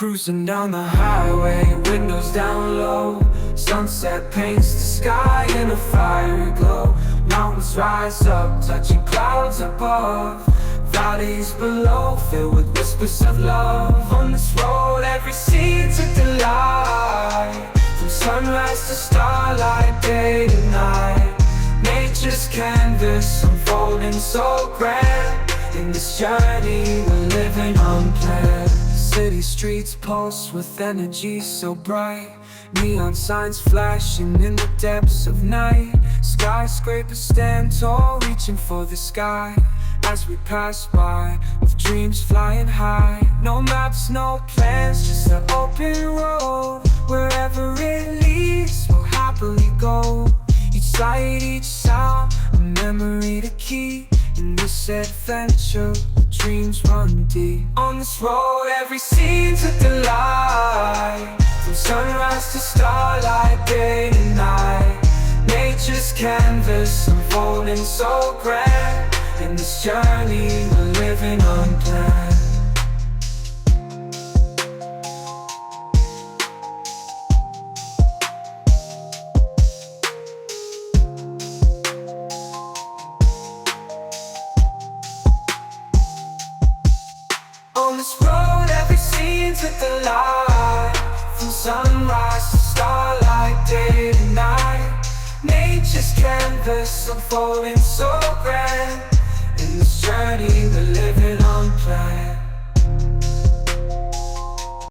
Cruising down the highway, windows down low. Sunset paints the sky in a fiery glow. Mountains rise up, touching clouds above. Valleys below, filled with whispers of love. On this road, every scene's a delight. From sunrise to starlight, day to night. Nature's canvas unfolding so grand. In this journey, we're living unplanned. City streets pulse with energy so bright. Neon signs flashing in the depths of night. Skyscrapers stand tall, reaching for the sky. As we pass by, with dreams flying high. No maps, no plans, just an open road. Wherever it leads, we'll happily go. Each sight, each sound, a memory to keep. In this adventure, dreams run deep. On this road, every scene's a delight. From sunrise to starlight, day to night. Nature's canvas unfolding so grand. In this journey, we're living unplanned. On this road, every scene's a delight. From sunrise to starlight, day to night. Nature's canvas unfolding so grand. In this journey, we're living unplanned.